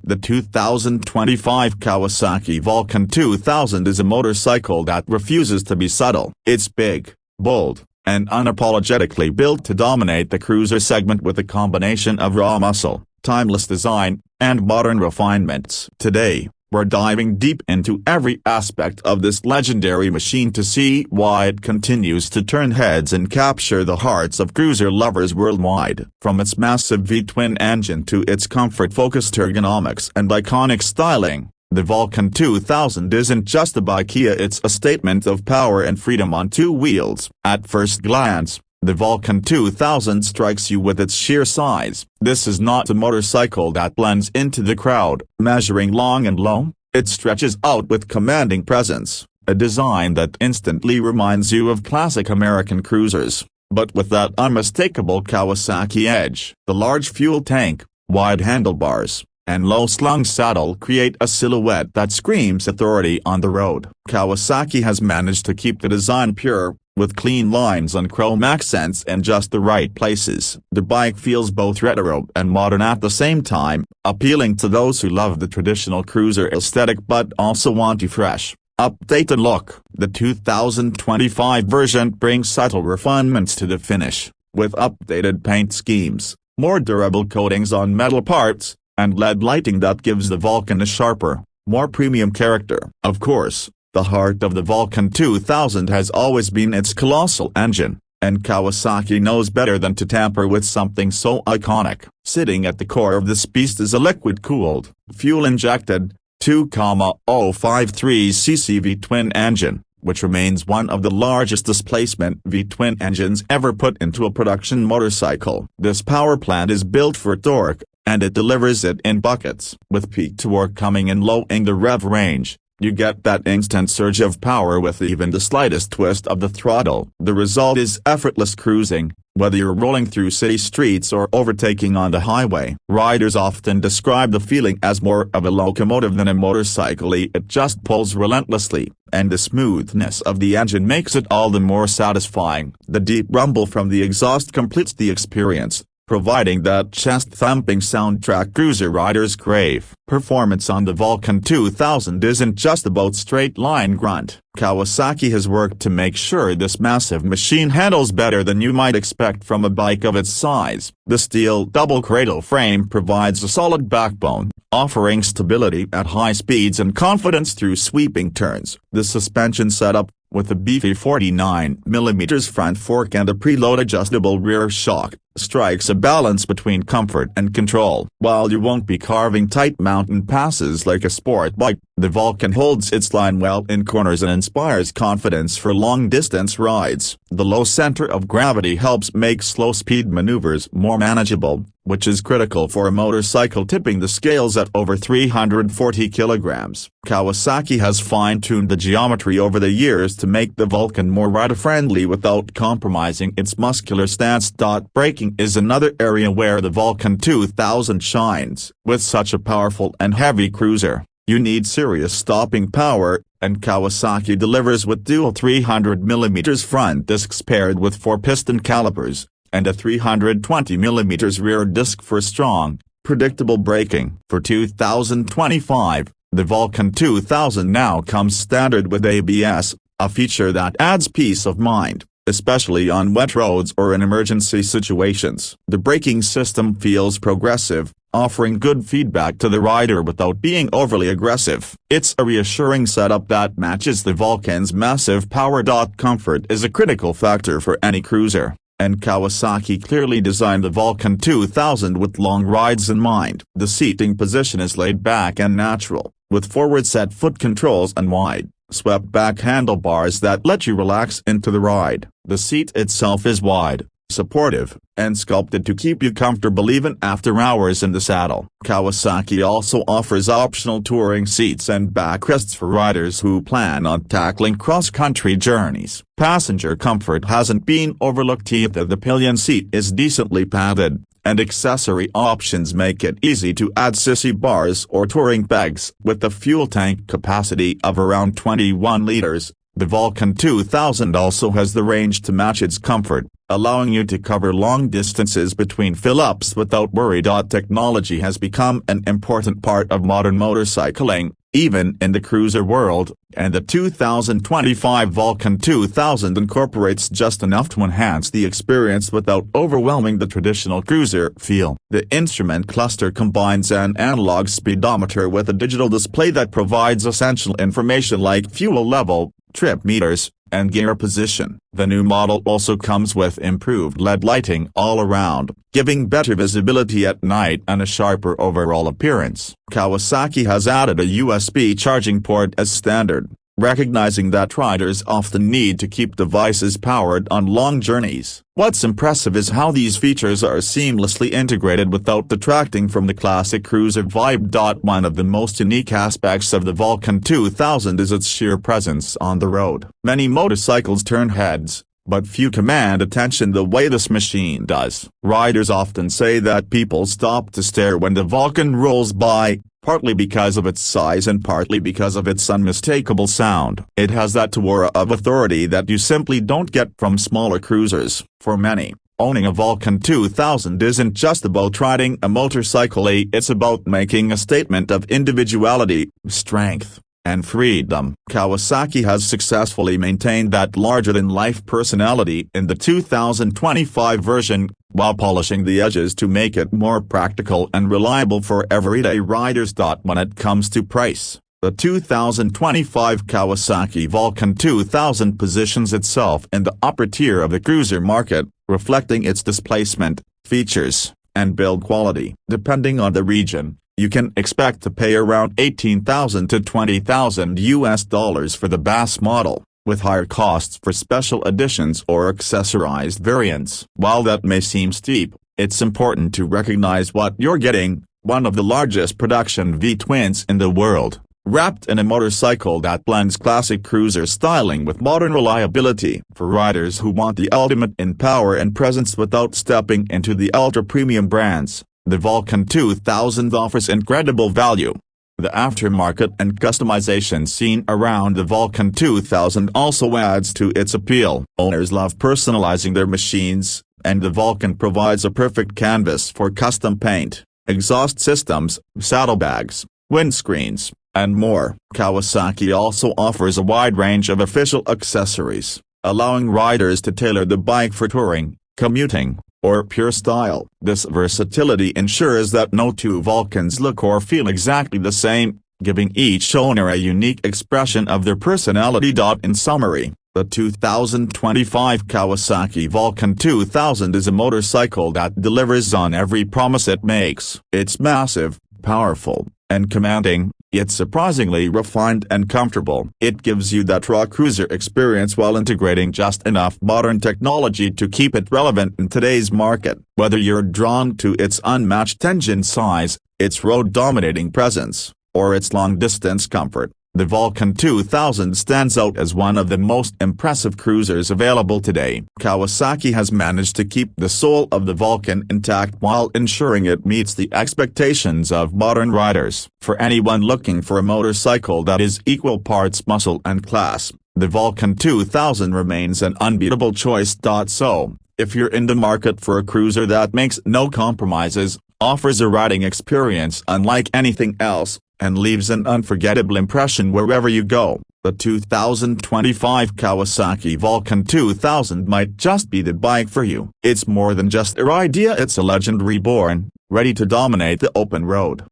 The 2025 Kawasaki Vulcan 2000 is a motorcycle that refuses to be subtle. It's big, bold, and unapologetically built to dominate the cruiser segment with a combination of raw muscle, timeless design, and modern refinements. Today, we're diving deep into every aspect of this legendary machine to see why it continues to turn heads and capture the hearts of cruiser lovers worldwide. From its massive V-twin engine to its comfort-focused ergonomics and iconic styling, the Vulcan 2000 isn't just a bike, it's a statement of power and freedom on two wheels. At first glance, the Vulcan 2000 strikes you with its sheer size. This is not a motorcycle that blends into the crowd, measuring long and low. It stretches out with commanding presence, a design that instantly reminds you of classic American cruisers, but with that unmistakable Kawasaki edge. The large fuel tank, wide handlebars, and low-slung saddle create a silhouette that screams authority on the road. Kawasaki has managed to keep the design pure, with clean lines and chrome accents in just the right places. The bike feels both retro and modern at the same time, appealing to those who love the traditional cruiser aesthetic but also want a fresh, updated look. The 2025 version brings subtle refinements to the finish, with updated paint schemes, more durable coatings on metal parts, and LED lighting that gives the Vulcan a sharper, more premium character. Of course, the heart of the Vulcan 2000 has always been its colossal engine, and Kawasaki knows better than to tamper with something so iconic. Sitting at the core of this beast is a liquid-cooled, fuel-injected, 2,053cc V-twin engine, which remains one of the largest displacement V-twin engines ever put into a production motorcycle. This power plant is built for torque, and it delivers it in buckets. With peak torque coming in low in the rev range, you get that instant surge of power with even the slightest twist of the throttle. The result is effortless cruising, whether you're rolling through city streets or overtaking on the highway. Riders often describe the feeling as more of a locomotive than a motorcycle. It just pulls relentlessly, and the smoothness of the engine makes it all the more satisfying. The deep rumble from the exhaust completes the experience, providing that chest-thumping soundtrack cruiser riders crave. Performance on the Vulcan 2000 isn't just about straight-line grunt. Kawasaki has worked to make sure this massive machine handles better than you might expect from a bike of its size. The steel double cradle frame provides a solid backbone, offering stability at high speeds and confidence through sweeping turns. The suspension setup, with a beefy 49mm front fork and a preload adjustable rear shock, strikes a balance between comfort and control. While you won't be carving tight mountain passes like a sport bike, the Vulcan holds its line well in corners and inspires confidence for long-distance rides. The low center of gravity helps make slow-speed maneuvers more manageable, which is critical for a motorcycle tipping the scales at over 340 kilograms. Kawasaki has fine-tuned the geometry over the years to make the Vulcan more rider-friendly without compromising its muscular stance. Braking is another area where the Vulcan 2000 shines. With such a powerful and heavy cruiser, you need serious stopping power, and Kawasaki delivers with dual 300mm front discs paired with 4-piston calipers, and a 320mm rear disc for strong, predictable braking. For 2025, the Vulcan 2000 now comes standard with ABS, a feature that adds peace of mind, especially on wet roads or in emergency situations. The braking system feels progressive, offering good feedback to the rider without being overly aggressive. It's a reassuring setup that matches the Vulcan's massive power. Comfort is a critical factor for any cruiser, and Kawasaki clearly designed the Vulcan 2000 with long rides in mind. The seating position is laid back and natural, with forward-set foot controls and wide, swept-back handlebars that let you relax into the ride. The seat itself is wide, supportive, and sculpted to keep you comfortable even after hours in the saddle. Kawasaki also offers optional touring seats and backrests for riders who plan on tackling cross-country journeys. Passenger comfort hasn't been overlooked either. The pillion seat is decently padded, and accessory options make it easy to add sissy bars or touring pegs. With a fuel tank capacity of around 21 liters, The Vulcan 2000 also has the range to match its comfort, allowing you to cover long distances between fill-ups without worry. Technology has become an important part of modern motorcycling, even in the cruiser world, and the 2025 Vulcan 2000 incorporates just enough to enhance the experience without overwhelming the traditional cruiser feel. The instrument cluster combines an analog speedometer with a digital display that provides essential information like fuel level, trip meters, and gear position. The new model also comes with improved LED lighting all around, giving better visibility at night and a sharper overall appearance. Kawasaki has added a USB charging port as standard, recognizing that riders often need to keep devices powered on long journeys. What's impressive is how these features are seamlessly integrated without detracting from the classic cruiser vibe. One of the most unique aspects of the Vulcan 2000 is its sheer presence on the road. Many motorcycles turn heads, but few command attention the way this machine does. Riders often say that people stop to stare when the Vulcan rolls by, partly because of its size and partly because of its unmistakable sound. It has that aura of authority that you simply don't get from smaller cruisers. For many, owning a Vulcan 2000 isn't just about riding a motorcycle, it's about making a statement of individuality, strength, and freedom. Kawasaki has successfully maintained that larger-than-life personality in the 2025 version, while polishing the edges to make it more practical and reliable for everyday riders. When it comes to price, the 2025 Kawasaki Vulcan 2000 positions itself in the upper tier of the cruiser market, reflecting its displacement, features, and build quality. Depending on the region, you can expect to pay around $18,000 to $20,000 for the base model, with higher costs for special editions or accessorized variants. While that may seem steep, it's important to recognize what you're getting: one of the largest production V-twins in the world, wrapped in a motorcycle that blends classic cruiser styling with modern reliability. For riders who want the ultimate in power and presence without stepping into the ultra-premium brands, the Vulcan 2000 offers incredible value. The aftermarket and customization scene around the Vulcan 2000 also adds to its appeal. Owners love personalizing their machines, and the Vulcan provides a perfect canvas for custom paint, exhaust systems, saddlebags, windscreens, and more. Kawasaki also offers a wide range of official accessories, allowing riders to tailor the bike for touring, commuting, or pure style. This versatility ensures that no two Vulcans look or feel exactly the same, giving each owner a unique expression of their personality. In summary, the 2025 Kawasaki Vulcan 2000 is a motorcycle that delivers on every promise it makes. It's massive, powerful, and commanding, yet surprisingly refined and comfortable. It gives you that raw cruiser experience while integrating just enough modern technology to keep it relevant in today's market. Whether you're drawn to its unmatched engine size, its road-dominating presence, or its long-distance comfort, the Vulcan 2000 stands out as one of the most impressive cruisers available today. Kawasaki has managed to keep the soul of the Vulcan intact while ensuring it meets the expectations of modern riders. For anyone looking for a motorcycle that is equal parts muscle and class, the Vulcan 2000 remains an unbeatable choice. So, if you're in the market for a cruiser that makes no compromises, offers a riding experience unlike anything else, and leaves an unforgettable impression wherever you go, the 2025 Kawasaki Vulcan 2000 might just be the bike for you. It's more than just a idea, it's a legend reborn, ready to dominate the open road.